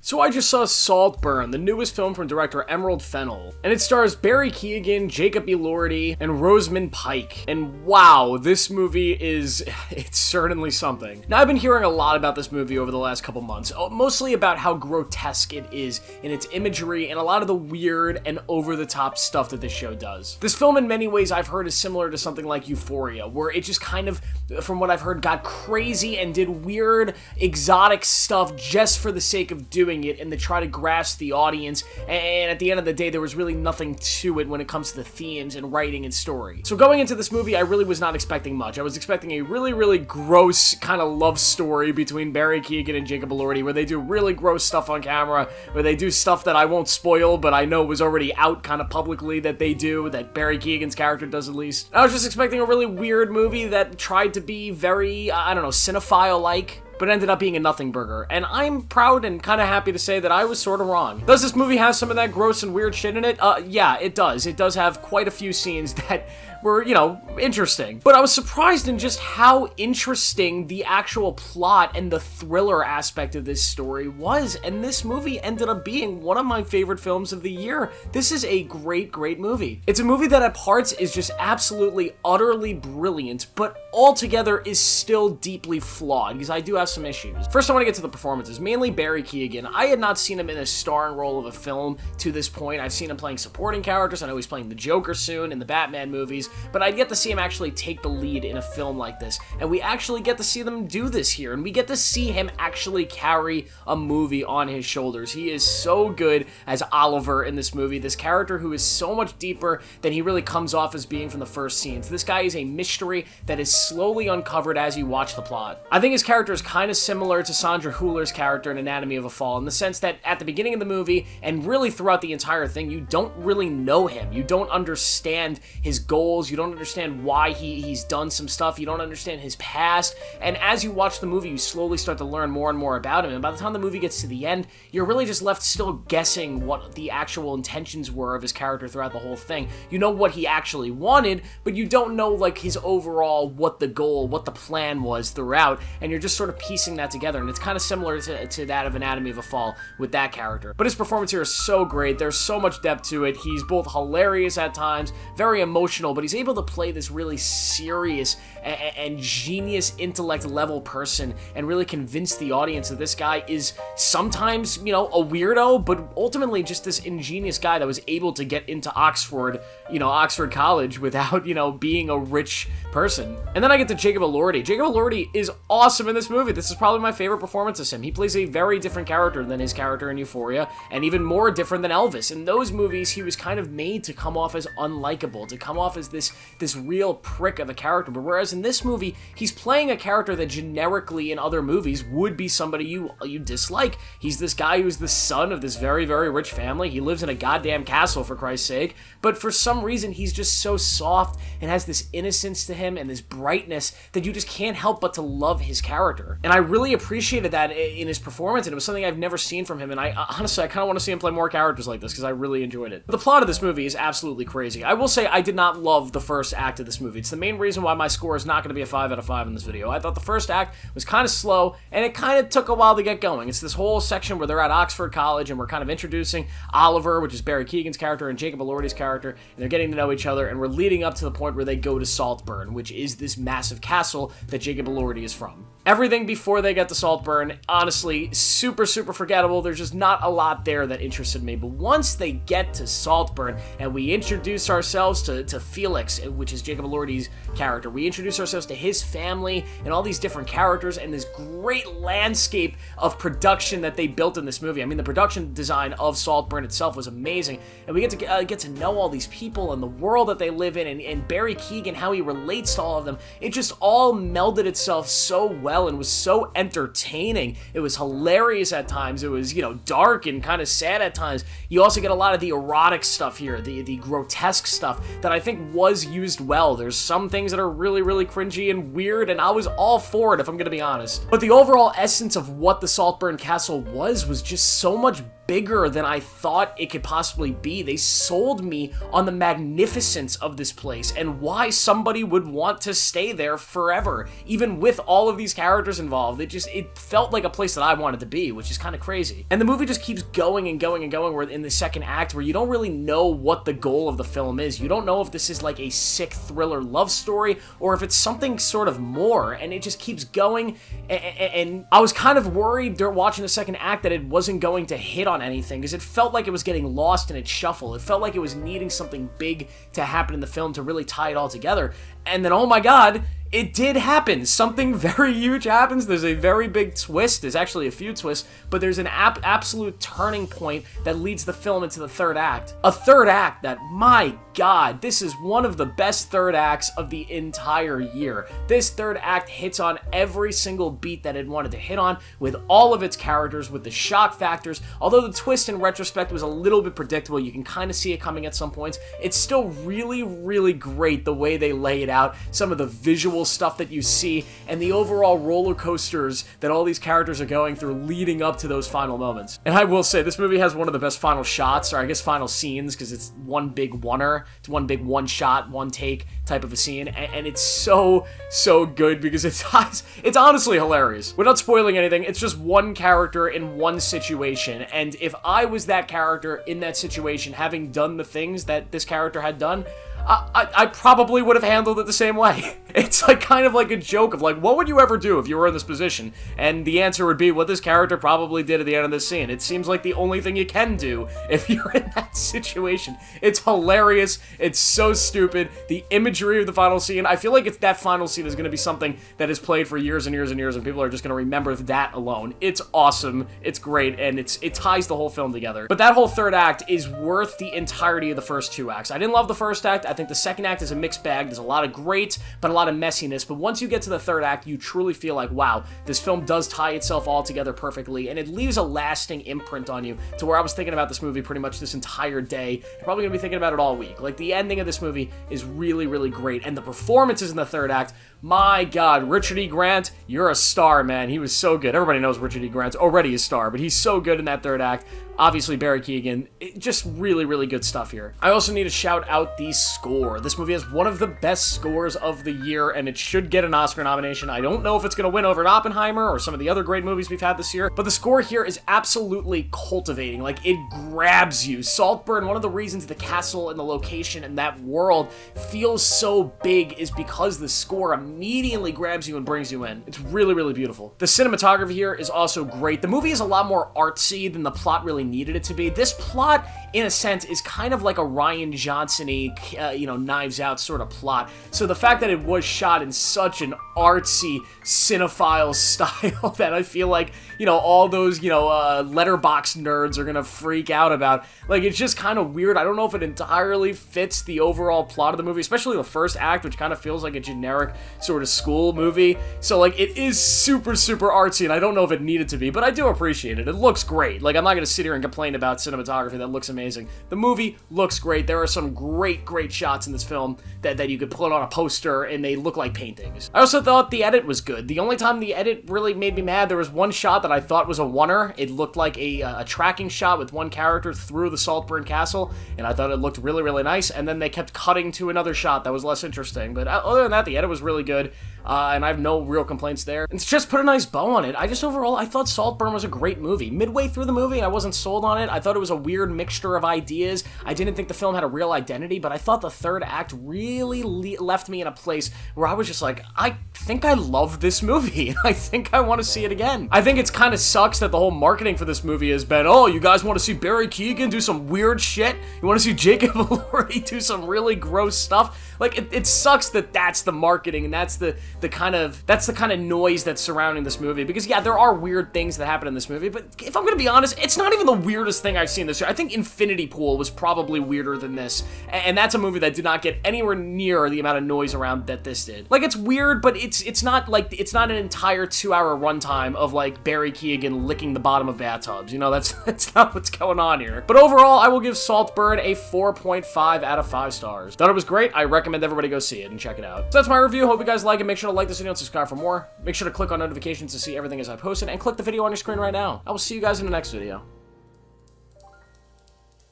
So I just saw Saltburn, the newest film from director Emerald Fennell, and it stars Barry Keoghan, Jacob Elordi, and Rosamund Pike. And wow, this movie it's certainly something. Now I've been hearing a lot about this movie over the last couple months, mostly about how grotesque it is in its imagery and a lot of the weird and over-the-top stuff that this show does. This film in many ways I've heard is similar to something like Euphoria, where it just kind of, from what I've heard, got crazy and did weird, exotic stuff just for the sake of doing it and to try to grasp the audience, and at the end of the day there was really nothing to it when it comes to the themes and writing and story. So going into this movie I really was not expecting much. I was expecting a really gross kind of love story between Barry Keoghan and Jacob Elordi, where they do really gross stuff on camera, where they do stuff that I won't spoil but I know was already out kind of publicly that they do, that Barry Keoghan's character does at least. I was just expecting a really weird movie that tried to be very, I don't know, cinephile-like, but ended up being a nothing burger, and I'm proud and kind of happy to say that I was sort of wrong. Does this movie have some of that gross and weird shit in it? Yeah, it does. It does have quite a few scenes that were, you know, interesting. But I was surprised in just how interesting the actual plot and the thriller aspect of this story was, and this movie ended up being one of my favorite films of the year. This is a great movie. It's a movie that at parts is just absolutely, utterly brilliant, but altogether is still deeply flawed, because I do have some issues. First, I want to get to the performances, mainly Barry Keoghan. I had not seen him in a starring role of a film to this point. I've seen him playing supporting characters. I know he's playing the Joker soon in the Batman movies, but I'd get to see him actually take the lead in a film like this, and we actually get to see them do this here, and we get to see him actually carry a movie on his shoulders. He is so good as Oliver in this movie, this character who is so much deeper than he really comes off as being from the first scenes. This guy is a mystery that is slowly uncovered as you watch the plot. I think his character is kind of similar to Sandra Hüller's character in Anatomy of a Fall, in the sense that at the beginning of the movie, and really throughout the entire thing, you don't really know him. You don't understand his goals, you don't understand why he's done some stuff, you don't understand his past, and as you watch the movie, you slowly start to learn more and more about him, and by the time the movie gets to the end, you're really just left still guessing what the actual intentions were of his character throughout the whole thing. You know what he actually wanted, but you don't know, like, his overall, what the goal, what the plan was throughout, and you're just sort of piecing that together, and it's kind of similar to that of Anatomy of a Fall with that character. But his performance here is so great, there's so much depth to it, he's both hilarious at times, very emotional, but he's able to play this really serious and genius intellect level person and really convince the audience that this guy is sometimes, you know, a weirdo, but ultimately just this ingenious guy that was able to get into Oxford, you know, Oxford College without, you know, being a rich person. And then I get to Jacob Elordi. Jacob Elordi is awesome in this movie. This is probably my favorite performance of him. He plays a very different character than his character in Euphoria, and even more different than Elvis. In those movies, he was kind of made to come off as unlikable, to come off as this real prick of a character, but whereas in this movie, he's playing a character that generically in other movies would be somebody you dislike. He's this guy who's the son of this very rich family. He lives in a goddamn castle, for Christ's sake, but for some reason, he's just so soft and has this innocence to him and this brightness that you just can't help but to love his character. And I really appreciated that in his performance, and it was something I've never seen from him, and I honestly, I kind of want to see him play more characters like this, because I really enjoyed it. But the plot of this movie is absolutely crazy. I will say I did not love the first act of this movie. It's the main reason why my score is not going to be a 5 out of 5 in this video. I thought the first act was kind of slow, and it kind of took a while to get going. It's this whole section where they're at Oxford College, and we're kind of introducing Oliver, which is Barry Keoghan's character, and Jacob Elordi's character, and they're getting to know each other, and we're leading up to the point where they go to Saltburn, which is this massive castle that Jacob Elordi is from. Everything before they get to Saltburn, honestly, super forgettable. There's just not a lot there that interested me. But once they get to Saltburn and we introduce ourselves to Felix, which is Jacob Elordi's character, we introduce ourselves to his family and all these different characters and this great landscape of production that they built in this movie. I mean, the production design of Saltburn itself was amazing. And we get to know all these people and the world that they live in, and Barry Keoghan, how he relates to all of them. It just all melded itself so well and was so entertaining. It was hilarious at times. It was, you know, dark and kind of sad at times. You also get a lot of the erotic stuff here, the grotesque stuff that I think was used well. There's some things that are really cringy and weird, and I was all for it, if I'm gonna be honest. But the overall essence of what the Saltburn Castle was just so much bigger than I thought it could possibly be. They sold me on the magnificence of this place and why somebody would want to stay there forever, even with all of these characters characters involved, it felt like a place that I wanted to be, which is kind of crazy. And the movie just keeps going and going and going, where in the second act, where you don't really know what the goal of the film is. You don't know if this is like a sick thriller love story, or if it's something sort of more, and it just keeps going, and I was kind of worried during watching the second act that it wasn't going to hit on anything, because it felt like it was getting lost in its shuffle. It felt like it was needing something big to happen in the film to really tie it all together. And then, oh my god, it did happen. Something very huge happens. There's a very big twist. There's actually a few twists, but there's an absolute turning point that leads the film into the third act. A third act that, my god, this is one of the best third acts of the entire year. This third act hits on every single beat that it wanted to hit on, with all of its characters, with the shock factors. Although the twist in retrospect was a little bit predictable, you can kind of see it coming at some points, it's still really, really great the way they lay it out, some of the visual stuff that you see, and the overall roller coasters that all these characters are going through leading up to those final moments. And I will say, this movie has one of the best final shots, or I guess final scenes, because it's one big oneer. It's one big one shot, one take type of a scene, and it's so good, because it's honestly hilarious. Without spoiling anything, it's just one character in one situation, and if I was that character in that situation, having done the things that this character had done, I probably would have handled it the same way. It's like kind of like a joke of like, what would you ever do if you were in this position? And the answer would be what this character probably did at the end of this scene. It seems like the only thing you can do if you're in that situation. It's hilarious. It's so stupid. The imagery of the final scene, I feel like that final scene is going to be something that is played for years and years and years, and people are just going to remember that alone. It's awesome. It's great, and it ties the whole film together. But that whole third act is worth the entirety of the first two acts. I didn't love the first act. I think the second act is a mixed bag. There's a lot of great, but a lot of messiness. But once you get to the third act, you truly feel like, wow, this film does tie itself all together perfectly, and it leaves a lasting imprint on you, to where I was thinking about this movie pretty much this entire day. I'm probably going to be thinking about it all week. Like, the ending of this movie is really, really great, and the performances in the third act, my god, Richard E. Grant, you're a star, man. He was so good. Everybody knows Richard E. Grant's already a star, but he's so good in that third act. Obviously, Barry Keoghan, just really, really good stuff here. I also need to shout out the score. This movie has one of the best scores of the year, and it should get an Oscar nomination. I don't know if it's going to win over Oppenheimer or some of the other great movies we've had this year, but the score here is absolutely cultivating. Like, it grabs you. Saltburn, one of the reasons the castle and the location and that world feels so big is because the score immediately grabs you and brings you in. It's really, really beautiful. The cinematography here is also great. The movie is a lot more artsy than the plot really needed it to be. This plot, in a sense, is kind of like a Rian Johnson-y, Knives Out sort of plot. So the fact that it was shot in such an artsy, cinephile style that I feel like, all those, letterbox nerds are gonna freak out about. Like, it's just kind of weird. I don't know if it entirely fits the overall plot of the movie, especially the first act, which kind of feels like a generic sort of school movie. So, like, it is super, super artsy, and I don't know if it needed to be, but I do appreciate it. It looks great. Like, I'm not gonna sit here and complain about cinematography. That looks amazing. The movie looks great. There are some great, great shots in this film that you could put on a poster, and they look like paintings. I also thought the edit was good. The only time the edit really made me mad, there was one shot that I thought was a oneer. It looked like a tracking shot with one character through the Saltburn castle, and I thought it looked really, really nice, and then they kept cutting to another shot that was less interesting. But other than that, the edit was really good, and I have no real complaints there. It's just put a nice bow on it. I thought Saltburn was a great movie. Midway through the movie, I wasn't sold on it. I thought it was a weird mixture of ideas. I didn't think the film had a real identity, but I thought the third act really left me in a place where I was just like, I think I love this movie, and I think I want to see it again. I think it's kind of sucks that the whole marketing for this movie has been, oh, you guys want to see Barry Keoghan do some weird shit? You want to see Jacob Elordi do some really gross stuff? Like, it sucks that that's the marketing, and that's the kind of noise that's surrounding this movie. Because, yeah, there are weird things that happen in this movie, but if I'm gonna be honest, it's not even the weirdest thing I've seen this year. I think Infinity Pool was probably weirder than this, and that's a movie that did not get anywhere near the amount of noise around that this did. Like, it's weird, but it's not an entire 2-hour runtime of, like, Barry Keoghan licking the bottom of bathtubs. That's not what's going on here. But overall, I will give Saltburn a 4.5 out of 5 stars. Thought it was great. I recommend everybody go see it and check it out. So that's my review. Hope you guys like it. Make sure to like this video and subscribe for more. Make sure to click on notifications to see everything as I post it, and click the video on your screen right now. I will see you guys in the next video.